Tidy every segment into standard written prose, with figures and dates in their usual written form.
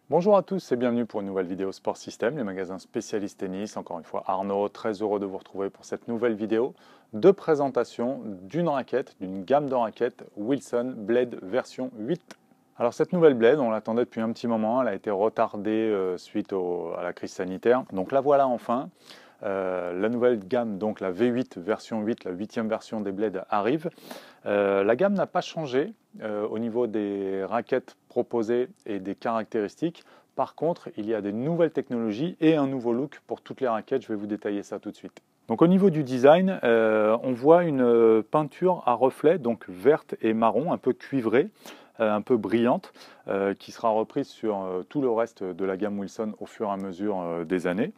Bonjour à tous et bienvenue pour une nouvelle vidéo Sport System, les magasins spécialistes tennis. Encore une fois, Arnaud, très heureux de vous retrouver pour cette nouvelle vidéo de présentation d'une raquette, d'une gamme de raquettes Wilson Blade version 8. Alors cette nouvelle Blade, on l'attendait depuis un petit moment, elle a été retardée suite à la crise sanitaire. Donc la voilà enfin. La nouvelle gamme, donc la V8 version 8, la 8e version des Blades arrive. La gamme n'a pas changé au niveau des raquettes proposées et des caractéristiques. Par contre, il y a des nouvelles technologies et un nouveau look pour toutes les raquettes. Je vais vous détailler ça tout de suite. Donc au niveau du design, on voit une peinture à reflets, donc verte et marron, un peu cuivrée, un peu brillante, qui sera reprise sur tout le reste de la gamme Wilson au fur et à mesure des années,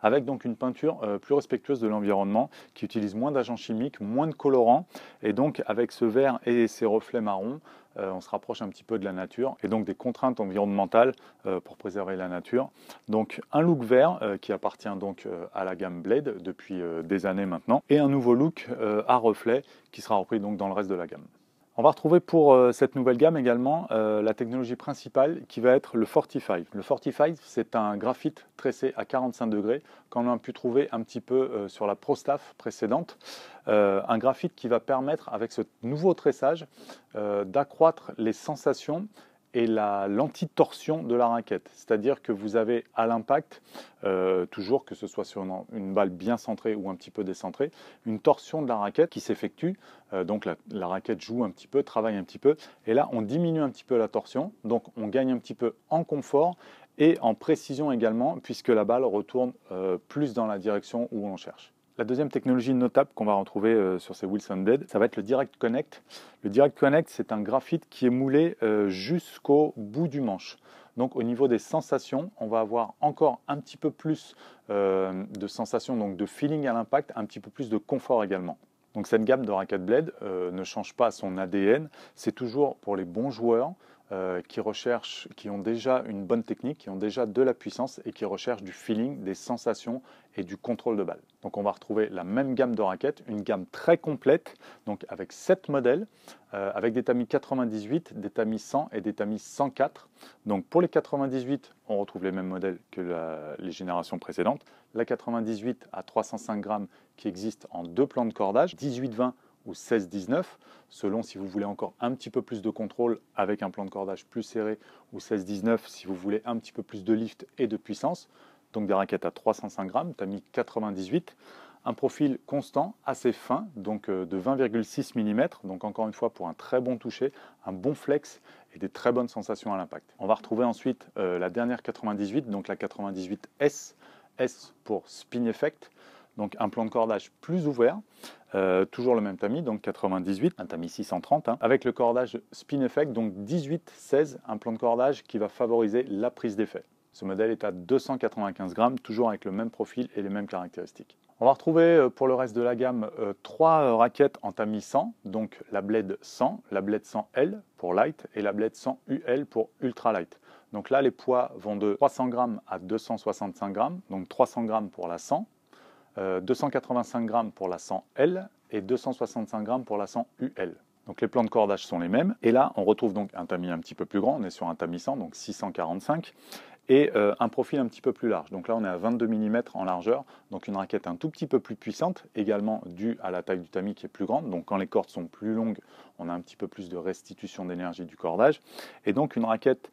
avec donc une peinture plus respectueuse de l'environnement, qui utilise moins d'agents chimiques, moins de colorants, et donc avec ce vert et ces reflets marrons, on se rapproche un petit peu de la nature, et donc des contraintes environnementales pour préserver la nature. Donc un look vert qui appartient donc à la gamme Blade depuis des années maintenant, et un nouveau look à reflets qui sera repris donc dans le reste de la gamme. On va retrouver pour cette nouvelle gamme également la technologie principale qui va être le Fortify. Le Fortify, c'est un graphite tressé à 45 degrés qu'on a pu trouver un petit peu sur la ProStaff précédente. Un graphite qui va permettre, avec ce nouveau tressage, d'accroître les sensations et l'antitorsion de la raquette. C'est-à-dire que vous avez à l'impact, toujours que ce soit sur une balle bien centrée ou un petit peu décentrée, une torsion de la raquette qui s'effectue. Donc la raquette joue un petit peu, travaille un petit peu. Et là, on diminue un petit peu la torsion. Donc on gagne un petit peu en confort et en précision également, puisque la balle retourne plus dans la direction où on cherche. La deuxième technologie notable qu'on va retrouver sur ces Wilson Blade, ça va être le Direct Connect. Le Direct Connect, c'est un graphite qui est moulé jusqu'au bout du manche. Donc au niveau des sensations, on va avoir encore un petit peu plus de sensations, donc de feeling à l'impact, un petit peu plus de confort également. Donc cette gamme de raquettes Blade ne change pas son ADN, c'est toujours pour les bons joueurs qui recherchent, qui ont déjà une bonne technique, qui ont déjà de la puissance et qui recherchent du feeling, des sensations et du contrôle de balle. Donc on va retrouver la même gamme de raquettes, une gamme très complète, donc avec 7 modèles, avec des tamis 98, des tamis 100 et des tamis 104. Donc pour les 98, on retrouve les mêmes modèles que les générations précédentes. La 98 à 305 grammes qui existe en 2 plans de cordage, 18-20 ou 16-19, selon si vous voulez encore un petit peu plus de contrôle avec un plan de cordage plus serré, ou 16-19 si vous voulez un petit peu plus de lift et de puissance. Donc des raquettes à 305 grammes, tamis 98, un profil constant, assez fin, donc de 20,6 mm, donc encore une fois pour un très bon toucher, un bon flex et des très bonnes sensations à l'impact. On va retrouver ensuite la dernière 98, donc la 98S, S pour Spin Effect, donc un plan de cordage plus ouvert, toujours le même tamis, donc 98, un tamis 630, avec le cordage Spin Effect, donc 18-16, un plan de cordage qui va favoriser la prise d'effet. Ce modèle est à 295 grammes, toujours avec le même profil et les mêmes caractéristiques. On va retrouver pour le reste de la gamme 3 raquettes en tamis 100, donc la Blade 100, la Blade 100L pour light et la Blade 100UL pour ultra light. Donc là, les poids vont de 300 grammes à 265 grammes, donc 300 grammes pour la 100, 285 grammes pour la 100L et 265 grammes pour la 100UL. Donc les plans de cordage sont les mêmes. Et là, on retrouve donc un tamis un petit peu plus grand. On est sur un tamis 100, donc 645. Et un profil un petit peu plus large. Donc là, on est à 22 mm en largeur. Donc une raquette un tout petit peu plus puissante, également due à la taille du tamis qui est plus grande. Donc quand les cordes sont plus longues, on a un petit peu plus de restitution d'énergie du cordage. Et donc une raquette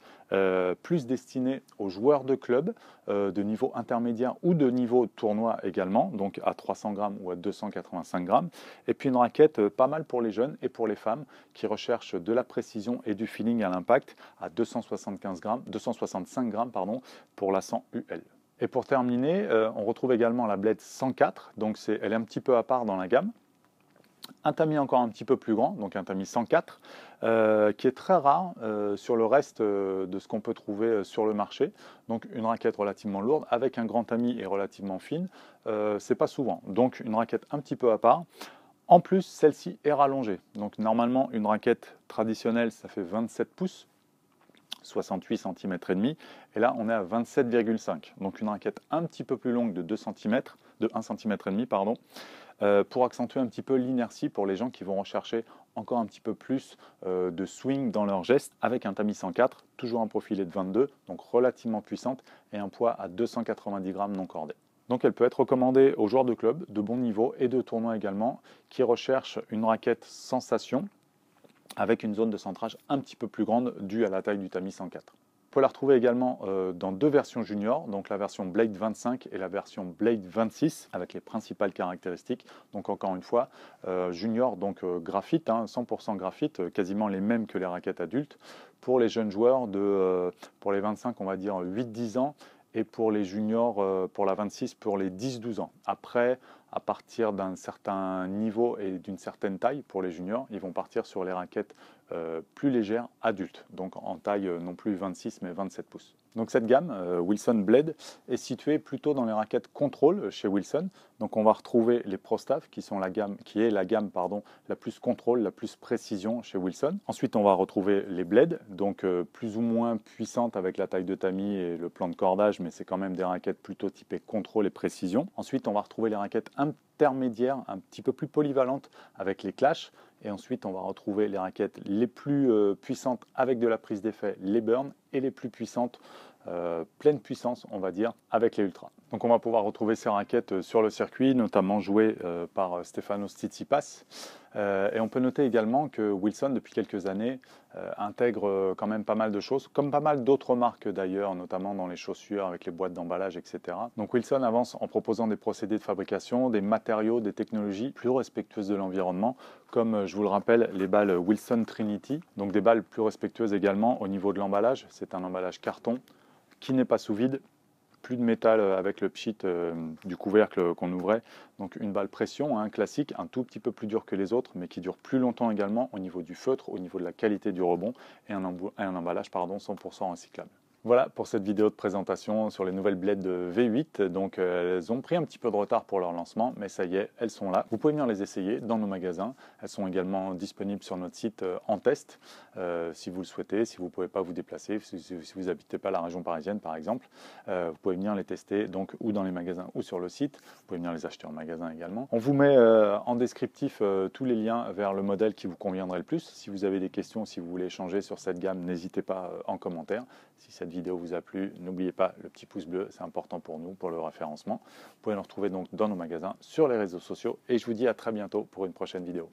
plus destinée aux joueurs de club, de niveau intermédiaire ou de niveau tournoi également, donc à 300 grammes ou à 285 grammes. Et puis une raquette pas mal pour les jeunes et pour les femmes qui recherchent de la précision et du feeling à l'impact à 265 grammes pour la 100UL. Et pour terminer, on retrouve également la Blade 104, donc elle est un petit peu à part dans la gamme. Un tamis encore un petit peu plus grand, donc un tamis 104, qui est très rare sur le reste de ce qu'on peut trouver sur le marché. Donc une raquette relativement lourde avec un grand tamis et relativement fine, c'est pas souvent. Donc une raquette un petit peu à part. En plus, celle-ci est rallongée. Donc normalement, une raquette traditionnelle, ça fait 27 pouces. 68 cm et demi, et là on est à 27,5. Donc une raquette un petit peu plus longue de 2 cm, de 1 cm et demi, pardon, pour accentuer un petit peu l'inertie pour les gens qui vont rechercher encore un petit peu plus de swing dans leur geste avec un tamis 104, toujours un profilet de 22, donc relativement puissante et un poids à 290 grammes non cordé. Donc elle peut être recommandée aux joueurs de club de bon niveau et de tournoi également qui recherchent une raquette sensation avec une zone de centrage un petit peu plus grande due à la taille du tamis 104. Vous pouvez la retrouver également dans deux versions junior, donc la version Blade 25 et la version Blade 26 avec les principales caractéristiques. Donc encore une fois, junior, donc graphite, 100% graphite, quasiment les mêmes que les raquettes adultes. Pour les jeunes joueurs, pour les 25, on va dire 8-10 ans, et pour les juniors, pour la 26, pour les 10-12 ans. Après, à partir d'un certain niveau et d'une certaine taille, pour les juniors, ils vont partir sur les raquettes plus légères adultes, donc en taille non plus 26 mais 27 pouces. Donc cette gamme, Wilson Blade, est située plutôt dans les raquettes contrôle chez Wilson. Donc on va retrouver les ProStaff qui est la gamme la plus contrôle, la plus précision chez Wilson. Ensuite on va retrouver les Blade, donc plus ou moins puissantes avec la taille de tamis et le plan de cordage, mais c'est quand même des raquettes plutôt typées contrôle et précision. Ensuite on va retrouver les raquettes intermédiaires, un petit peu plus polyvalentes avec les Clash. Et ensuite, on va retrouver les raquettes les plus puissantes avec de la prise d'effet, les Burn, et les plus puissantes, pleine puissance, on va dire, avec les Ultra. Donc on va pouvoir retrouver ces raquettes sur le circuit, notamment jouées par Stefanos Tsitsipas. Et on peut noter également que Wilson, depuis quelques années, intègre quand même pas mal de choses, comme pas mal d'autres marques d'ailleurs, notamment dans les chaussures, avec les boîtes d'emballage, etc. Donc Wilson avance en proposant des procédés de fabrication, des matériaux, des technologies plus respectueuses de l'environnement, comme je vous le rappelle, les balles Wilson Trinity, donc des balles plus respectueuses également au niveau de l'emballage. C'est un emballage carton qui n'est pas sous vide, plus de métal avec le pchit du couvercle qu'on ouvrait, donc une balle pression classique, un tout petit peu plus dur que les autres, mais qui dure plus longtemps également au niveau du feutre, au niveau de la qualité du rebond, et un emballage 100% recyclable. Voilà pour cette vidéo de présentation sur les nouvelles Blade de V8. Donc elles ont pris un petit peu de retard pour leur lancement, mais ça y est, elles sont là. Vous pouvez venir les essayer dans nos magasins. Elles sont également disponibles sur notre site en test, si vous le souhaitez, si vous ne pouvez pas vous déplacer, si vous n'habitez pas la région parisienne par exemple. Vous pouvez venir les tester donc ou dans les magasins ou sur le site. Vous pouvez venir les acheter en magasin également. On vous met en descriptif tous les liens vers le modèle qui vous conviendrait le plus. Si vous avez des questions, si vous voulez échanger sur cette gamme, n'hésitez pas en commentaire. Si cette vidéo vous a plu, n'oubliez pas le petit pouce bleu, c'est important pour nous, pour le référencement. Vous pouvez nous retrouver donc dans nos magasins, sur les réseaux sociaux, et je vous dis à très bientôt pour une prochaine vidéo.